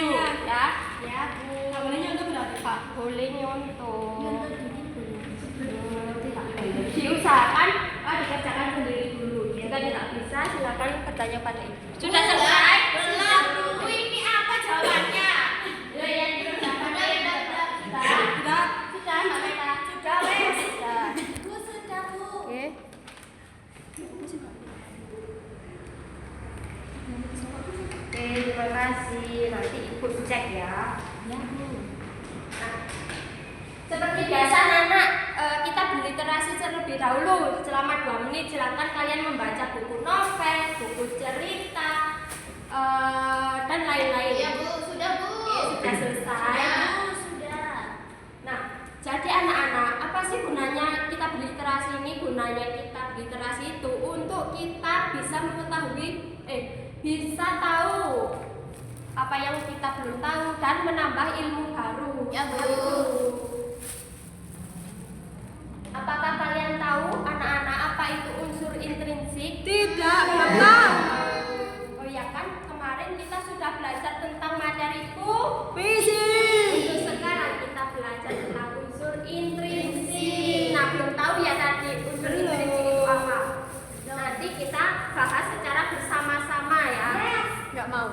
ya. Ya, Bu. Nggak boleh nyontoh berarti, Pak? Boleh nyontoh. Nyontoh dikit boleh. Diusahakan dikerjakan sendiri dulu. Jika tidak bisa, silakan bertanya pada ibu. Sudah selesai? Belum, Bu. Ini apa jawabannya? Ya, sudah, Mbak Meta. Sudah, wes. Sudah. Bu, sudah, Bu. Oke. Oke, terima kasih. Nanti ibu cek ya. Ya, Bu. Nah, seperti biasa anak-anak, kita berliterasi terlebih dahulu selama 2 menit. Silakan kalian membaca buku novel, buku cerita, dan lain-lain. Ya, Bu. Sudah, Bu. Sudah selesai. Ya, Bu. Sudah. Nah, jadi anak-anak, apa sih gunanya kita berliterasi ini? Gunanya kita berliterasi itu untuk kita bisa mengetahui, bisa tahu apa yang kita belum tahu dan menambah ilmu baru. Ya, Bu. Apakah kalian tahu anak-anak apa itu unsur intrinsik? Tidak, belum tahu. Oh iya kan, kemarin kita sudah belajar tentang materiku. Fisik. Untuk sekarang kita belajar tentang unsur intrinsik. Nah, belum tahu ya tadi unsur intrinsik itu apa. Nanti kita bahas secara bersama-sama ya. Nggak mau.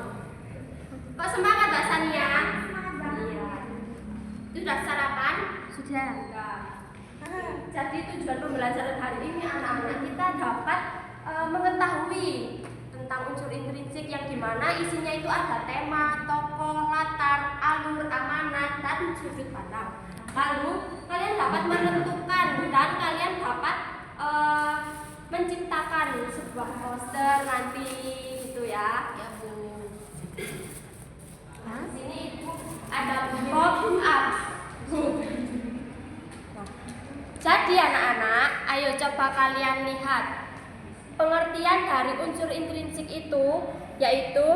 Kok semangat Mbak Sania? Iya. Sudah sarapan? Sudah. Sudah. Jadi tujuan pembelajaran hari ini anak-anak kita dapat mengetahui tentang unsur intrinsik yang dimana isinya itu ada tema, tokoh, latar, alur, amanat, dan sudut pandang. Lalu kalian dapat menentukan dan kalian dapat menciptakan sebuah poster nanti gitu ya. Ya, Bu. Nah, di sini ibu ada pop up. Jadi anak-anak, ayo coba kalian lihat pengertian dari unsur intrinsik itu, yaitu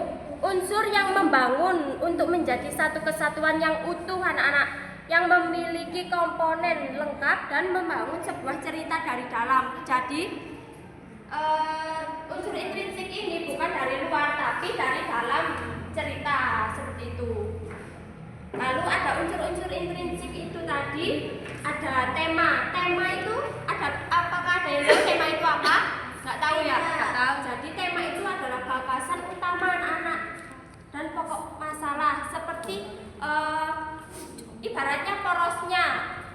unsur yang membangun untuk menjadi satu kesatuan yang utuh anak-anak, yang memiliki komponen lengkap dan membangun sebuah cerita dari dalam. Jadi unsur intrinsik ini bukan dari luar tapi dari dalam cerita, seperti itu. Lalu ada unsur-unsur intrinsik itu tadi, ada tema. Tema itu ada, apakah ada yang tahu tema itu apa? Nggak tahu ya? Nggak tahu. Jadi tema itu adalah gagasan utama anak-anak dan pokok masalah, seperti ibaratnya porosnya.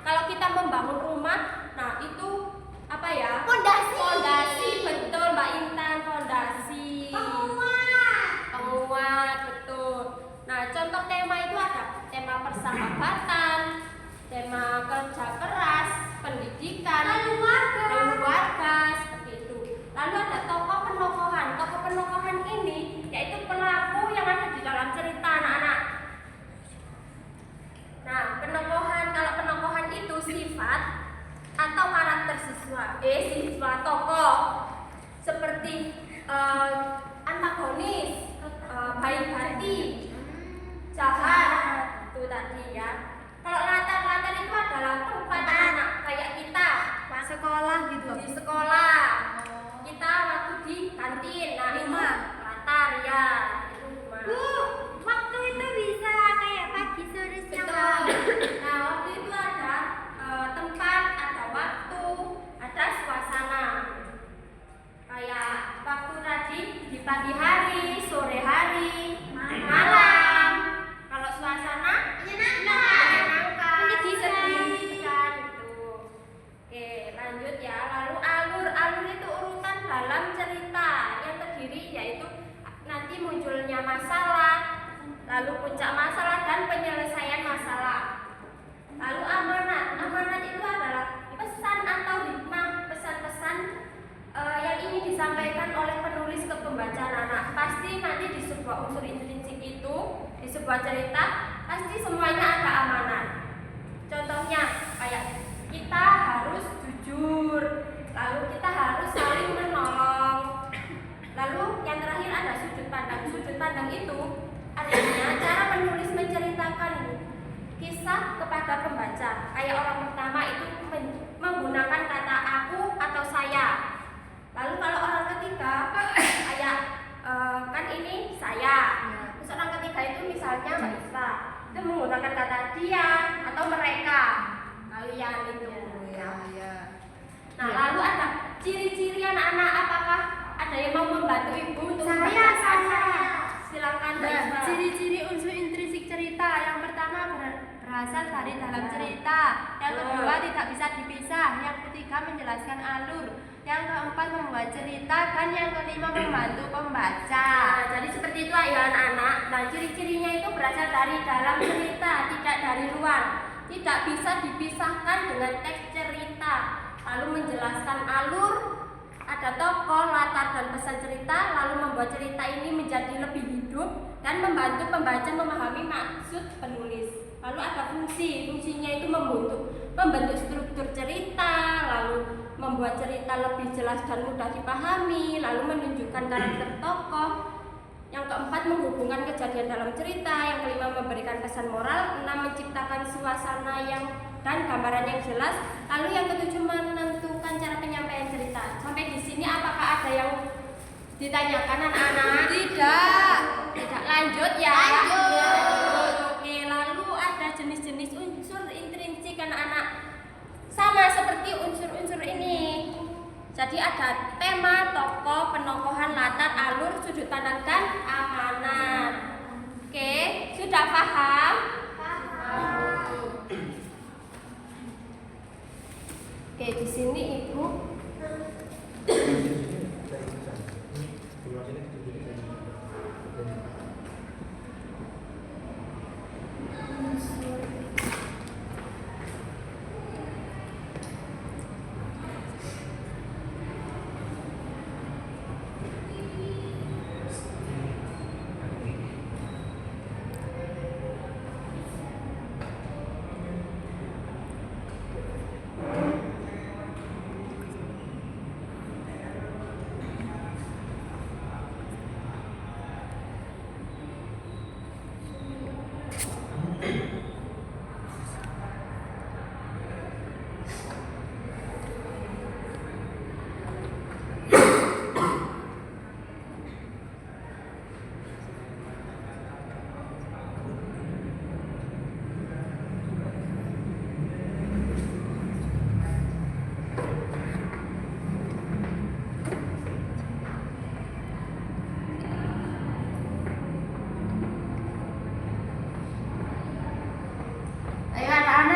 Kalau kita membangun rumah, nah itu apa ya? Pondasi. Pondasi, betul Mbak Intan, pondasi. Penguat, betul. Nah, contoh tema itu ada tema persahabatan, tema kerja keras, pendidikan, keluarga, seperti itu. Lalu ada tokoh penokohan. Tokoh penokohan ini yaitu pelaku yang ada di dalam cerita anak-anak. Nah, penokohan, kalau penokohan itu sifat atau karakter siswa tokoh, seperti antagonis, baik hati, jahat, itu tadi ya. Kalau latar-latar itu adalah tempat anak kayak kita Sekolah gitu. di sekolah, kita waktu di kantin, nah itu latar ya, itu rumah. Waktu itu bisa kayak pagi, sore, siang, Betul. malam. Nah, waktu itu ada tempat, ada waktu, ada suasana. Kayak waktu tadi di pagi hari, sore hari, malam. Kalau suasana menyenangkan, sedih gitu. Oke, lanjut ya. Lalu alur itu urutan dalam cerita yang terdiri yaitu nanti munculnya masalah, lalu puncak masalah dan penyelesaian masalah. Lalu amanat itu adalah pesan atau hikmah, pesan-pesan yang ingin disampaikan oleh penulis ke pembaca anak. Pasti nanti di sebuah unsur intrinsik itu, di sebuah cerita, pasti semuanya ada amanat. Contohnya kayak kita harus jujur, lalu kita harus saling menolong. Lalu yang terakhir ada sudut pandang. Sudut pandang itu artinya cara penulis menceritakan kisah kepada pembaca. Kayak orang pertama itu menggunakan kata aku atau saya. Lalu kalau orang ketiga kayak kan ini saya. Terus orang ketiga itu misalnya Mbak menggunakan kata dia atau mereka. Kalian itu ya. Nah, lalu ada ciri-ciri anak-anak, apakah ada yang mau membantu ibu untuk membacakan? Silakan. Nah, ciri-ciri unsur intrinsik cerita. Yang pertama berasal dari dalam cerita. Yang kedua tidak bisa dipisah. Yang ketiga menjelaskan alur. Yang keempat membuat cerita. Dan yang kelima membantu pembaca. Nah, jadi seperti itu ya anak-anak. Nah, ciri-cirinya itu berasal dari dalam cerita, tidak dari luar. Tidak bisa dipisahkan dengan teks cerita. Lalu menjelaskan alur, ada tokoh, latar dan pesan cerita, lalu membuat cerita ini menjadi lebih hidup dan membantu pembaca memahami maksud penulis. Lalu ada fungsinya itu membentuk struktur cerita, lalu membuat cerita lebih jelas dan mudah dipahami, lalu menunjukkan karakter tokoh. Yang keempat menghubungkan kejadian dalam cerita, yang kelima memberikan pesan moral, enam menciptakan suasana dan gambaran yang jelas, lalu yang ketujuh menentukan cara penyampaian cerita. Sampai di sini apakah ada yang ditanyakan anak-anak? Tidak. Lanjut ya. Lanjut. Oke, lalu ada jenis-jenis unsur intrinsik anak-anak. Sama seperti unsur-unsur ini. Jadi ada tema, tokoh, penokohan, latar, alur, sudut pandang dan amanat. Oke, sudah paham? Oke, di sini Ibu.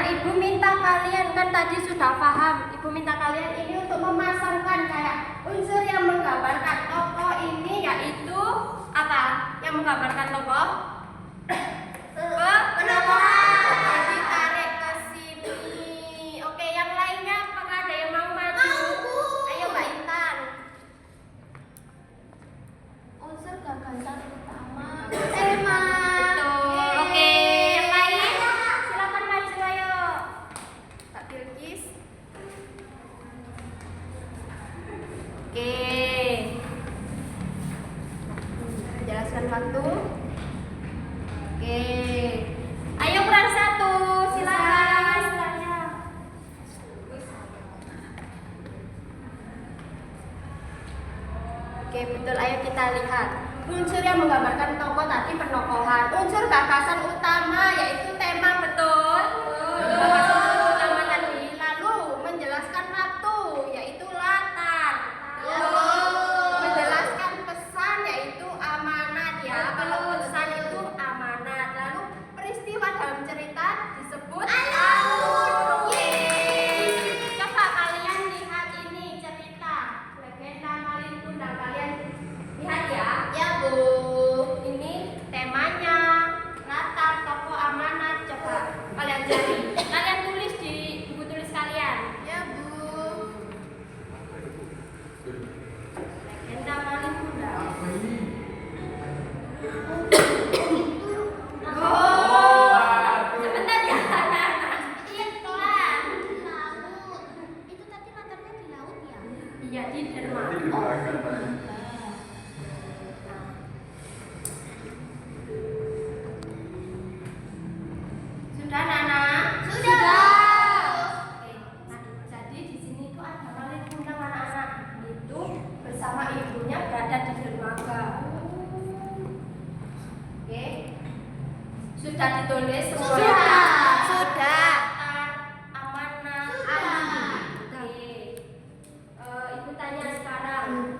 Ibu minta kalian, kan tadi sudah paham, Ibu minta kalian ini untuk memasangkan kayak unsur yang menggambarkan tokoh ini, yaitu apa? Yang menggambarkan tokoh? Penokohan. Jadi tarik ke sini. Oke, yang lainnya apakah ada yang mau maju? Ayo Mbak Intan. Unsur gagasan utama. Tema. Betul. Oke, yang lain silakan maju ayo. Kak Bilkis. Oke. Jelaskan waktu. Oke. Ayo peran satu, silakan. Oke, betul. Ayo kita lihat. Unsur yang menggambarkan tokoh tadi penokohan. Unsur gagasan utama yaitu tema, betul. Gagasan utama tadi. Lalu menjelaskan waktu yaitu latar. Menjelaskan pesan yaitu amanat ya. Kalau pesan itu amanat. Lalu peristiwa dalam cerita disebut alur. Oke. Coba kalian lihat ini cerita legenda Malin Kundang. Kalian lihat ya. Ya, Bu. Ini temanya, latar, tokoh, amanat. Coba kalian cari. Kalian tulis di buku tulis kalian. Ya, Bu. Legenda Malin Kundang. Sebentar ya. Iya, pelan. Laut. Itu tadi latarnya di laut ya? Iya, di Denmark. Sudah, Nana? Sudah, Sudah ditulis semua. Sudah. Amanah. Oke. Ibu tanya sekarang,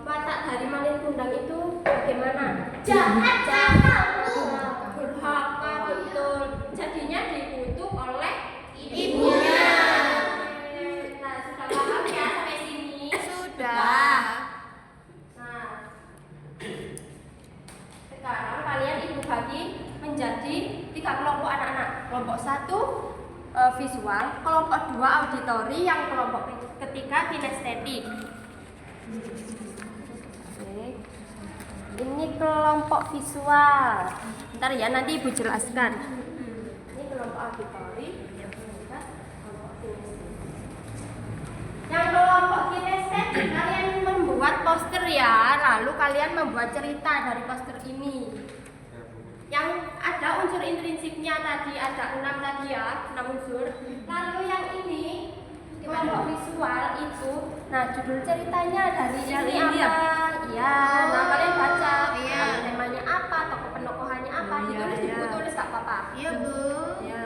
watak dari Malin Kundang itu bagaimana? Jahat. Durhaka, betul. Jadinya dikutuk oleh ibunya. Nah, sudah paham ya sampai sini? Sudah. Nah, sekarang kalian ibu bagi menjadi 3 kelompok anak-anak. Kelompok 1 visual, kelompok 2 auditori, yang kelompok ketiga kinestetik. Oke. Ini kelompok visual. Ntar ya, nanti ibu jelaskan. Ini kelompok auditori, kelompok kinestetik. Yang kelompok kinestetik kalian membuat poster ya, lalu kalian membuat cerita dari poster ini. Yang ada unsur intrinsiknya tadi ada 6 tadi ya, 6 unsur. Lalu yang ini kelompok visual itu, nah judul ceritanya dari ini apa? Iya, nah kalian baca. Temanya apa, tokoh penokohannya apa, ditulis di buku tulis gak apa-apa. Iya, Bu. Ya.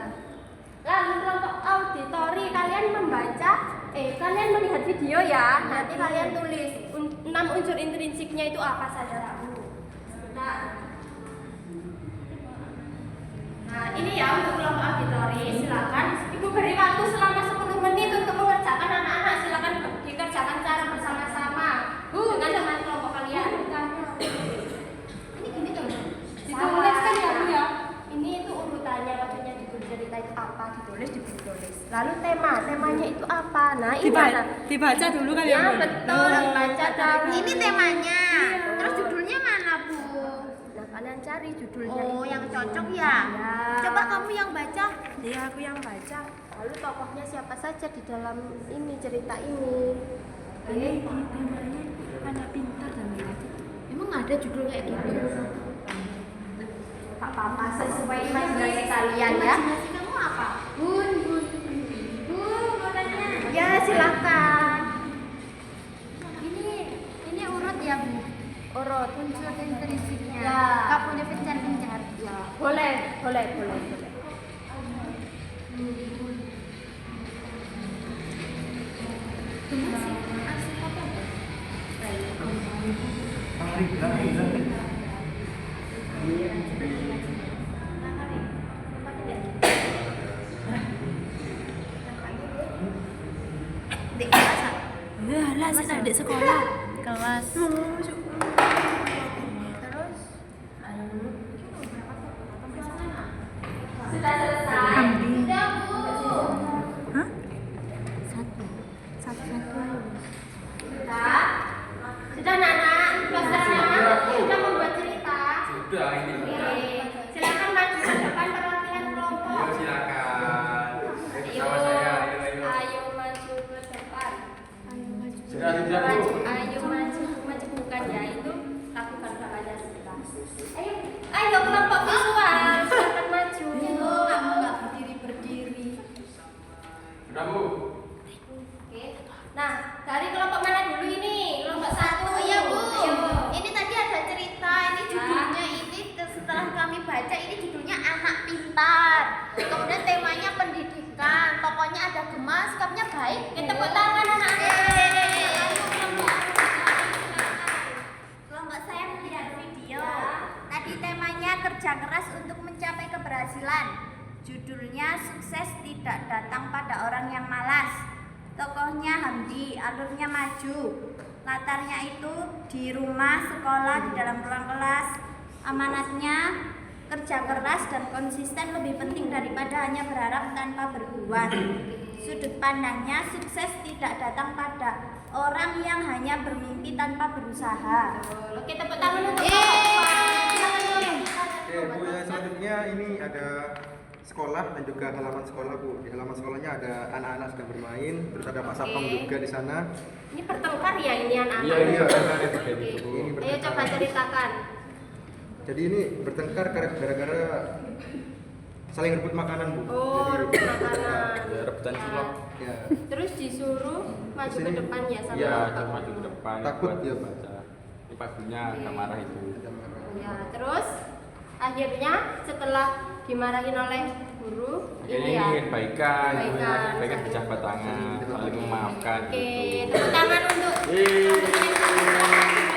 Lalu kelompok auditori kalian membaca, kalian melihat video ya. Nanti kalian tulis 6 unsur intrinsiknya itu apa saja, Bu. Nah, ini ya untuk kelompok auditori. Silakan Ibu beri waktu selama 10 menit untuk mengerjakan anak-anak. Silakan dikerjakan secara bersama-sama dengan teman kelompok kalian. Ini gini tuh. Dituliskan ya, Bu ya. Ini itu urutannya, maksudnya judul cerita itu apa, ditulis di buku tulis. Lalu temanya itu apa? Nah, ini Dibaca dulu kali ya, betul, dibaca dulu. Ini temanya. Terus judulnya mana, Bu? Nah, kalian cari judulnya. Oh, itu. yang cocok ya. Ya. Coba kamu yang baca. Iya, aku yang baca. Lalu tokohnya siapa saja di dalam ini cerita ini. Oke. temanya anak pintar dan kreatif. Emang ada judul kayak gitu? Tak apa-apa, sesuai imajinasi kalian ya. Imajinasi kamu apa? Bun, mau tanya. Ya, silakan. Ini urut ya, Bu. Urut. Unsur intrinsiknya. Ya. Gak boleh pencar-pencar. Ya, boleh. Dek, masa? Lah, saya adik sekolah. Kelas. Terus? Sudah selesai. Kambing. Sudah, Bu. Hah? Satu. Sudah. Sudah, Nana. Sudah membuat cerita. Sudah ini. Oke. Silakan maju ke depan perwakilan kelompok. Ayo silakan. Bersama saya. Ayo maju ke depan. Sudah Bu. Ayo maju bukan ya, itu lakukan gerakannya sebentar. Ayo kelompok visual, silakan maju. Kamu nggak berdiri. Sudah Bu. Oke. Nah, dari kelompok mana dulu ini? Kelompok 1. Iya, Bu. Ayo. Ini tadi ada cerita. Ini judulnya setelah kami baca ini judulnya Anak Pintar. Kemudian temanya pendidikan. Tokohnya ada Gemma, sikapnya baik. Kita tepuk tangan anak-anak. Kelompok saya melihat video. Tadi temanya kerja keras untuk mencapai keberhasilan. Judulnya Sukses Tidak Datang Pada Orang Yang Malas. Tokohnya Hamdi, alurnya maju. Latarnya itu di rumah, sekolah, di dalam ruang kelas. Amanatnya kerja keras dan konsisten lebih penting daripada hanya berharap tanpa berbuat. Sudut pandangnya sukses tidak datang pada orang yang hanya bermimpi tanpa berusaha. Oke, tepuk tangan untuk Oke Bu, yang selanjutnya ini ada sekolah dan juga halaman sekolah Bu. Di halaman sekolahnya ada anak-anak sedang bermain, terus ada Pak Sapam juga di sana. Ini bertengkar ya ini anak-anak. Iya, ada kayak gitu Bu. Ini Ayo bertengkar. coba ceritakan. Jadi ini bertengkar gara-gara saling rebut makanan Bu. Oh, Jadi, rebut makanan. Ya, rebutan cilok. ya, Terus disuruh maju ke Kesini. depan ya sama Iya, bapak. coba maju ke depan. Takut buat dia, Pak. baca. Ini pagunya agak marah itu. ada marah. Ya, terus akhirnya setelah dimarahin oleh guru. Ini ya. kebaikan, Kebaikan. kebaikan berjabat tangan, saling memaafkan. Oke, tepuk tangan untuk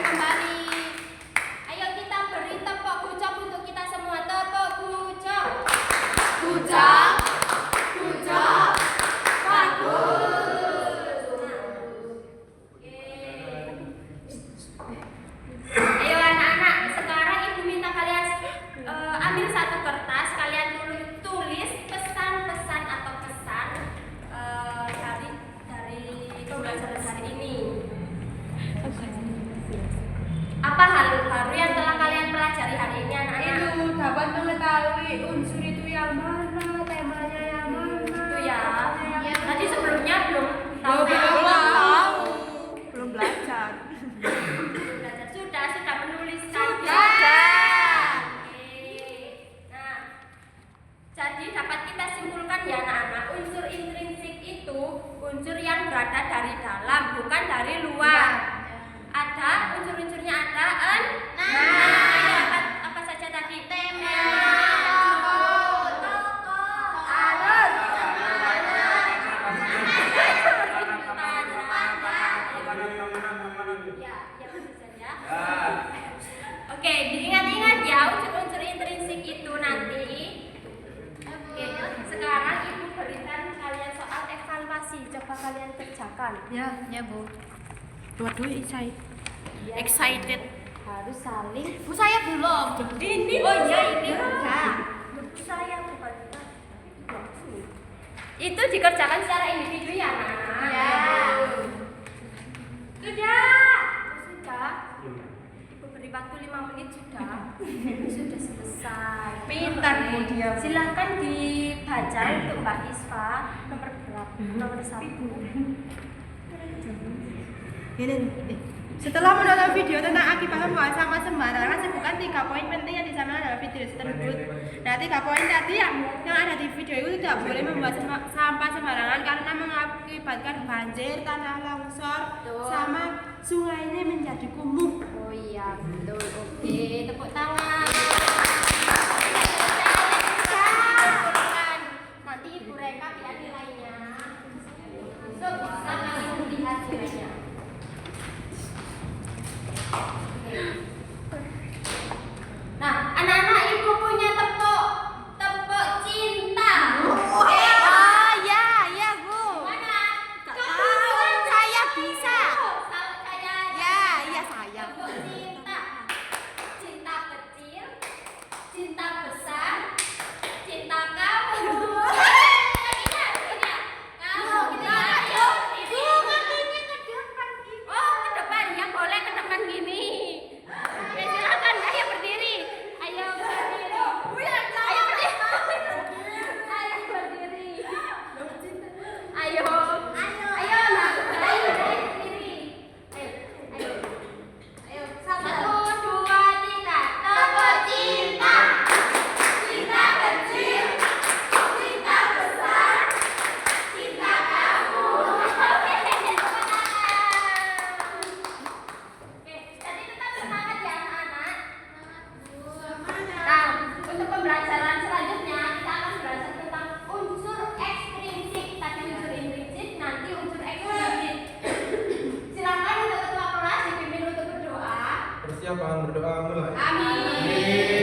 kembali. Ayo kita beri tepuk gucok untuk kita semua. Tepuk gucok. Gucok. Gucok. Bagus. Oke. Ayo anak-anak, sekarang ibu minta kalian ambil satu kertas, kalian tulis pesan-pesan atau pesan dari pembelajaran hari ini. Apa hal baru yang telah kalian pelajari hari ini anak-anak? Itu dapat mengetahui unsur itu yang mana, temanya yang mana. Itu ya. Tadi sebelumnya belum tahu. Belum belajar. Sudah menuliskan. Oke. Nah, jadi dapat kita simpulkan ya anak-anak, unsur intrinsik itu unsur yang berada dari dalam, bukan dari luar. Ada unsur-unsurnya ada ayo, apa saja tadi? Tema, tokoh, alur, ya, ya. Oke, diingat-ingat ya unsur-unsur intrinsik itu nanti. Oke, sekarang ibu berikan kalian soal evaluasi. Coba kalian kerjakan. Ya Bu. Waduh, excited. Harus saling. Bu saya belum. Ini oh iya ini udah. Saya bukan. Itu dikerjakan secara individu ya, Nak? Ya. Sudah. Ibu beri waktu 5 menit sudah. Sudah selesai. Pintar, Bu, dia. Silakan dibaca untuk Mbak Isfa nomor berapa? Nomor 1. Ini nih. Setelah menonton video tentang akibat membuang sampah sembarangan, sebutkan 3 poin penting yang disampaikan dalam video tersebut. Nah, 3 poin tadi yang ada di video itu tidak boleh membuat sampah sembarangan karena mengakibatkan banjir, tanah longsor, Betul. sama sungainya menjadi kumuh. Oh iya, betul. Oke, tepuk tangan. Nanti Ibu rekap ya nilainya. Masuk, bisa kalian lihat nilainya. Nah, anak-anak Ibu punya tepuk cinta. Ya Bu. Mana? Saya bisa. Saya. Saya. Tepuk cinta. Cinta kecil, cinta besar, cinta kamu. Oh, ke depan ya, boleh ke depan gini. Oke, silakan, ayo berdiri. Ayo berdiri. Ayo berdiri. Ayo berdiri. Ayo. Ayo, nak. Ayo berdiri. Ayo. Ayo. 1, 2, 3. Tepuk cinta. Cinta kecil. Cinta besar. Cinta kamu. Oke, tadi tetap semangat ya anak-anak. Nah, untuk pembelajaran selanjutnya kita akan belajar tentang unsur ekstrinsik. Tadi unsur intrinsik, nanti unsur ekstrinsik. Silakan untuk ketua kelas dipimpin untuk berdoa. Persiapan berdoa mulai. Amin.